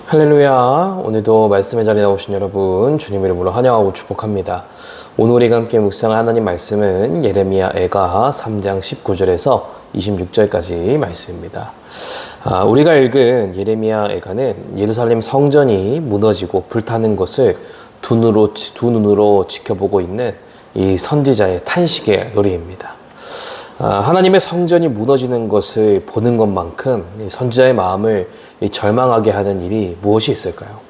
할렐루야. 오늘도 말씀의 자리에 나오신 여러분 주님 이름으로 환영하고 축복합니다. 오늘 우리가 함께 묵상할 하나님 말씀은 예레미야 애가 3장 19절에서 26절까지 말씀입니다. 우리가 읽은 예레미야 애가는 예루살렘 성전이 무너지고 불타는 것을 두 눈으로 지켜보고 있는 이 선지자의 탄식의 노래입니다. 하나님의 성전이 무너지는 것을 보는 것만큼 선지자의 마음을 절망하게 하는 일이 무엇이 있을까요?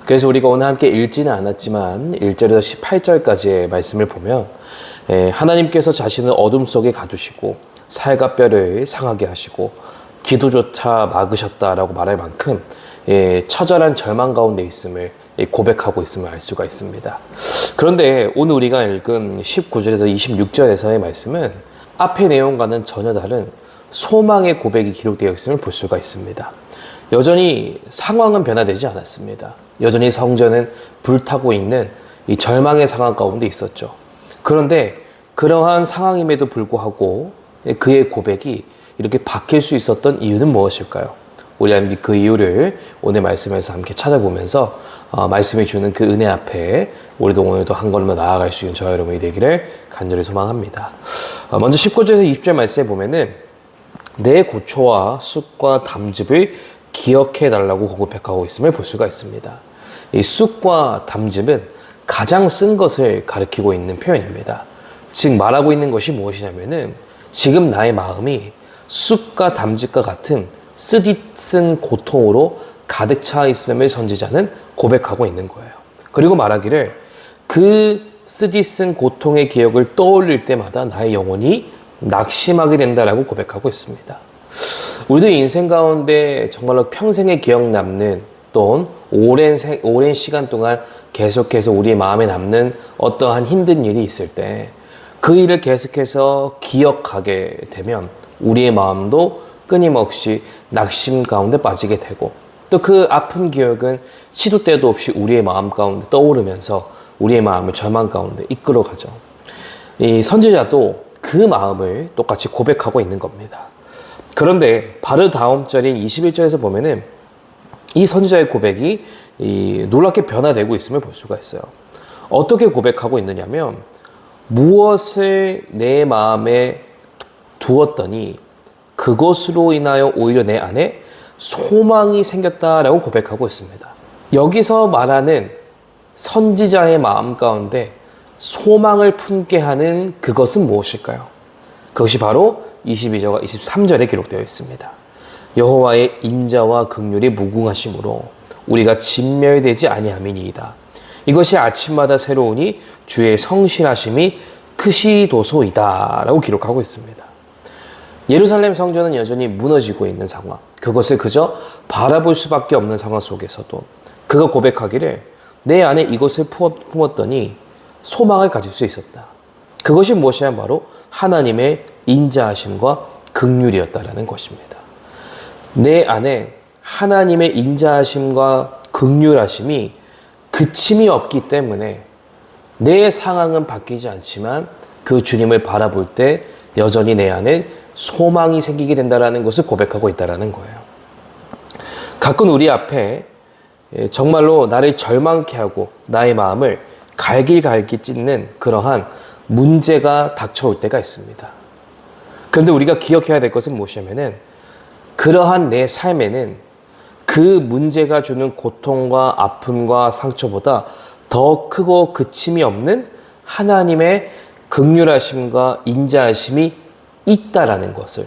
그래서 우리가 오늘 함께 읽지는 않았지만 1절에서 18절까지의 말씀을 보면 하나님께서 자신을 어둠 속에 가두시고 살과 뼈를 상하게 하시고 기도조차 막으셨다라고 말할 만큼 처절한 절망 가운데 있음을 고백하고 있음을 알 수가 있습니다. 그런데 오늘 우리가 읽은 19절에서 26절에서의 말씀은 앞의 내용과는 전혀 다른 소망의 고백이 기록되어 있음을 볼 수가 있습니다. 여전히 상황은 변화되지 않았습니다. 여전히 성전은 불타고 있는 이 절망의 상황 가운데 있었죠. 그런데 그러한 상황임에도 불구하고 그의 고백이 이렇게 바뀔 수 있었던 이유는 무엇일까요? 우리 함께 그 이유를 오늘 말씀에서 함께 찾아보면서 말씀이 주는 그 은혜 앞에 우리도 오늘도 한 걸음만 나아갈 수 있는 저와 여러분이 되기를 간절히 소망합니다. 먼저 19절에서 20절 말씀에 보면은 내 고초와 쑥과 담즙을 기억해 달라고 고백하고 있음을 볼 수가 있습니다. 이 쑥과 담즙은 가장 쓴 것을 가리키고 있는 표현입니다. 즉 말하고 있는 것이 무엇이냐면은 지금 나의 마음이 쑥과 담즙과 같은 쓰디쓴 고통으로 가득 차 있음을 선지자는 고백하고 있는 거예요. 그리고 말하기를 그 쓰디쓴 고통의 기억을 떠올릴 때마다 나의 영혼이 낙심하게 된다라고 고백하고 있습니다. 우리도 인생 가운데 정말로 평생에 기억 남는 또는 오랜 시간 동안 계속해서 우리의 마음에 남는 어떠한 힘든 일이 있을 때 그 일을 계속해서 기억하게 되면 우리의 마음도 끊임없이 낙심 가운데 빠지게 되고 또 그 아픈 기억은 시도 때도 없이 우리의 마음 가운데 떠오르면서 우리의 마음을 절망 가운데 이끌어가죠. 이 선지자도 그 마음을 똑같이 고백하고 있는 겁니다. 그런데 바로 다음 절인 21절에서 보면은 이 선지자의 고백이 놀랍게 변화되고 있음을 볼 수가 있어요. 어떻게 고백하고 있느냐면 무엇을 내 마음에 두었더니 그것으로 인하여 오히려 내 안에 소망이 생겼다라고 고백하고 있습니다. 여기서 말하는 선지자의 마음 가운데 소망을 품게 하는 그것은 무엇일까요? 그것이 바로 22절과 23절에 기록되어 있습니다. 여호와의 인자와 긍휼이 무궁하심으로 우리가 진멸되지 아니함이니이다. 이것이 아침마다 새로우니 주의 성실하심이 크시도소이다 라고 기록하고 있습니다. 예루살렘 성전은 여전히 무너지고 있는 상황, 그것을 그저 바라볼 수밖에 없는 상황 속에서도 그가 고백하기를 내 안에 이것을 품었더니 소망을 가질 수 있었다. 그것이 무엇이냐 바로 하나님의 인자하심과 긍휼이었다라는 것입니다. 내 안에 하나님의 인자하심과 긍휼하심이 그침이 없기 때문에 내 상황은 바뀌지 않지만 그 주님을 바라볼 때 여전히 내 안에 소망이 생기게 된다는 것을 고백하고 있다는 거예요. 가끔 우리 앞에 정말로 나를 절망케 하고 나의 마음을 갈길갈길 찢는 그러한 문제가 닥쳐올 때가 있습니다. 그런데 우리가 기억해야 될 것은 무엇이냐면은 그러한 내 삶에는 그 문제가 주는 고통과 아픔과 상처보다 더 크고 그침이 없는 하나님의 긍휼하심과 인자하심이 있다라는 것을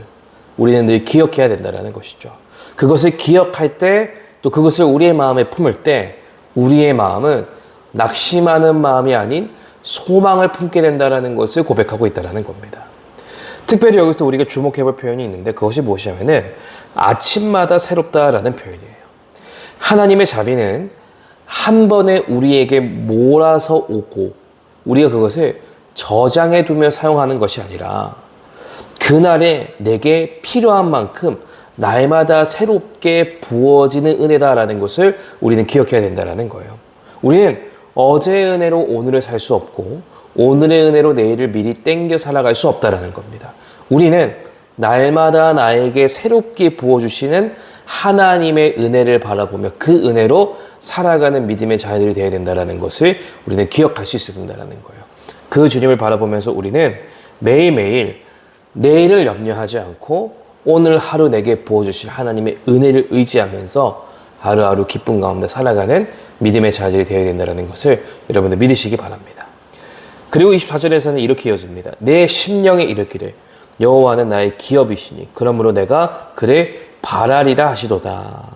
우리는 늘 기억해야 된다는 것이죠. 그것을 기억할 때 또 그것을 우리의 마음에 품을 때 우리의 마음은 낙심하는 마음이 아닌 소망을 품게 된다는 것을 고백하고 있다는 겁니다. 특별히 여기서 우리가 주목해 볼 표현이 있는데 그것이 무엇이냐면은 아침마다 새롭다라는 표현이에요. 하나님의 자비는 한 번에 우리에게 몰아서 오고 우리가 그것을 저장해 두며 사용하는 것이 아니라 그날에 내게 필요한 만큼 날마다 새롭게 부어지는 은혜다라는 것을 우리는 기억해야 된다는 거예요. 우리는 어제의 은혜로 오늘을 살 수 없고 오늘의 은혜로 내일을 미리 땡겨 살아갈 수 없다라는 겁니다. 우리는 날마다 나에게 새롭게 부어주시는 하나님의 은혜를 바라보며 그 은혜로 살아가는 믿음의 자녀들이 되어야 된다는 것을 우리는 기억할 수 있어야 된다는 거예요. 그 주님을 바라보면서 우리는 매일매일 내일을 염려하지 않고 오늘 하루 내게 부어주실 하나님의 은혜를 의지하면서 하루하루 기쁨 가운데 살아가는 믿음의 자녀들이 되어야 된다는 것을 여러분들 믿으시기 바랍니다. 그리고 24절에서는 이렇게 이어집니다. 내 심령에 이르기를 여호와는 나의 기업이시니 그러므로 내가 그를 바라리라 하시도다.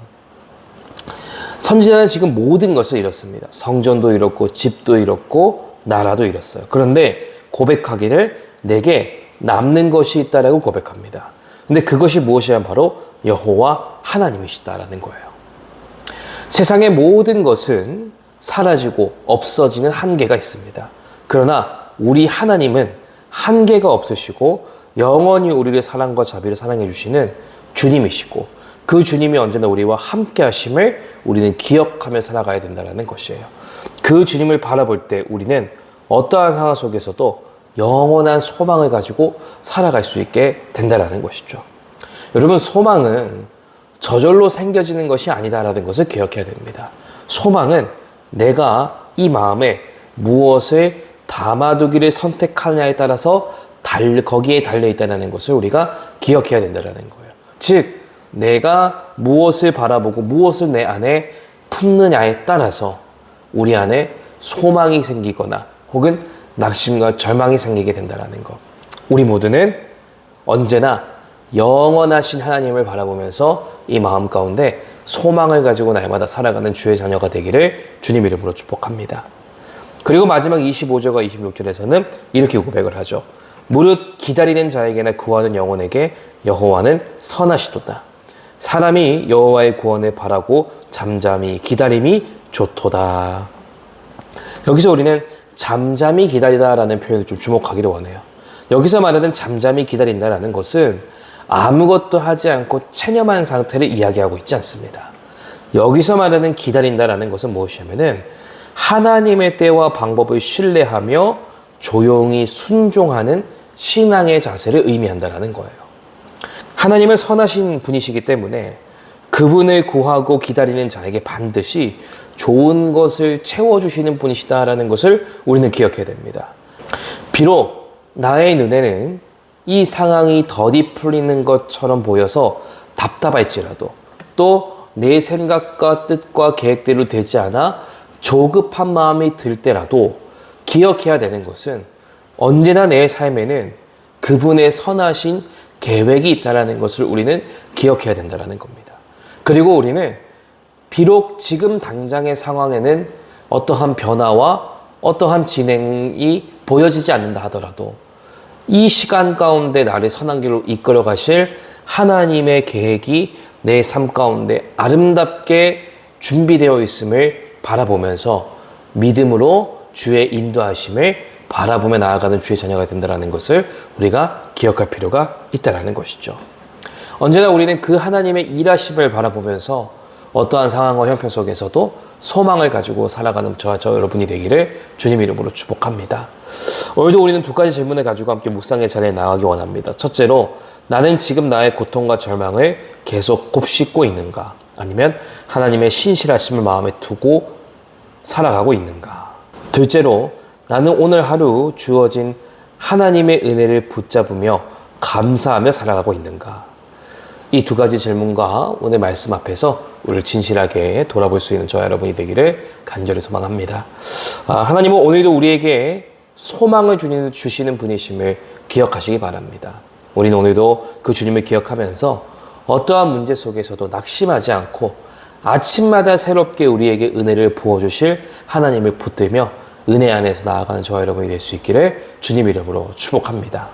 선지자는 지금 모든 것을 잃었습니다. 성전도 잃었고 집도 잃었고 나라도 잃었어요. 그런데 고백하기를 내게 남는 것이 있다라고 고백합니다. 근데 그것이 무엇이냐 바로 여호와 하나님이시다라는 거예요. 세상의 모든 것은 사라지고 없어지는 한계가 있습니다. 그러나 우리 하나님은 한계가 없으시고 영원히 우리를 사랑과 자비로 사랑해 주시는 주님이시고 그 주님이 언제나 우리와 함께 하심을 우리는 기억하며 살아가야 된다는 것이에요. 그 주님을 바라볼 때 우리는 어떠한 상황 속에서도 영원한 소망을 가지고 살아갈 수 있게 된다는 것이죠. 여러분, 소망은 저절로 생겨지는 것이 아니다라는 것을 기억해야 됩니다. 소망은 내가 이 마음에 무엇을 담아두기를 선택하느냐에 따라서 거기에 달려있다는 것을 우리가 기억해야 된다는 거예요. 즉, 내가 무엇을 바라보고 무엇을 내 안에 품느냐에 따라서 우리 안에 소망이 생기거나 혹은 낙심과 절망이 생기게 된다는 것. 우리 모두는 언제나 영원하신 하나님을 바라보면서 이 마음 가운데 소망을 가지고 날마다 살아가는 주의 자녀가 되기를 주님 이름으로 축복합니다. 그리고 마지막 25절과 26절에서는 이렇게 고백을 하죠. 무릇 기다리는 자에게나 구하는 영혼에게 여호와는 선하시도다. 사람이 여호와의 구원을 바라고 잠잠히 기다림이 좋도다. 여기서 우리는 잠잠히 기다리다라는 표현을 좀 주목하기를 원해요. 여기서 말하는 잠잠히 기다린다라는 것은 아무것도 하지 않고 체념한 상태를 이야기하고 있지 않습니다. 여기서 말하는 기다린다라는 것은 무엇이냐면은 하나님의 때와 방법을 신뢰하며 조용히 순종하는 신앙의 자세를 의미한다라는 거예요. 하나님은 선하신 분이시기 때문에 그분을 구하고 기다리는 자에게 반드시 좋은 것을 채워주시는 분이시다라는 것을 우리는 기억해야 됩니다. 비록 나의 눈에는 이 상황이 더디 풀리는 것처럼 보여서 답답할지라도 또 내 생각과 뜻과 계획대로 되지 않아 조급한 마음이 들 때라도 기억해야 되는 것은 언제나 내 삶에는 그분의 선하신 계획이 있다는 것을 우리는 기억해야 된다는 겁니다. 그리고 우리는 비록 지금 당장의 상황에는 어떠한 변화와 어떠한 진행이 보여지지 않는다 하더라도 이 시간 가운데 나를 선한 길로 이끌어 가실 하나님의 계획이 내 삶 가운데 아름답게 준비되어 있음을 바라보면서 믿음으로 주의 인도하심을 바라보며 나아가는 주의 자녀가 된다는 것을 우리가 기억할 필요가 있다는 것이죠. 언제나 우리는 그 하나님의 일하심을 바라보면서 어떠한 상황과 형편 속에서도 소망을 가지고 살아가는 저와 여러분이 되기를 주님 이름으로 축복합니다. 오늘도 우리는 두 가지 질문을 가지고 함께 묵상의 자리에 나가기 원합니다. 첫째로, 나는 지금 나의 고통과 절망을 계속 곱씹고 있는가? 아니면 하나님의 신실하심을 마음에 두고 살아가고 있는가? 둘째로, 나는 오늘 하루 주어진 하나님의 은혜를 붙잡으며 감사하며 살아가고 있는가? 이 두 가지 질문과 오늘 말씀 앞에서 우리를 진실하게 돌아볼 수 있는 저와 여러분이 되기를 간절히 소망합니다. 하나님은 오늘도 우리에게 소망을 주시는 분이심을 기억하시기 바랍니다. 우리는 오늘도 그 주님을 기억하면서 어떠한 문제 속에서도 낙심하지 않고 아침마다 새롭게 우리에게 은혜를 부어주실 하나님을 붙들며 은혜 안에서 나아가는 저와 여러분이 될 수 있기를 주님 이름으로 축복합니다.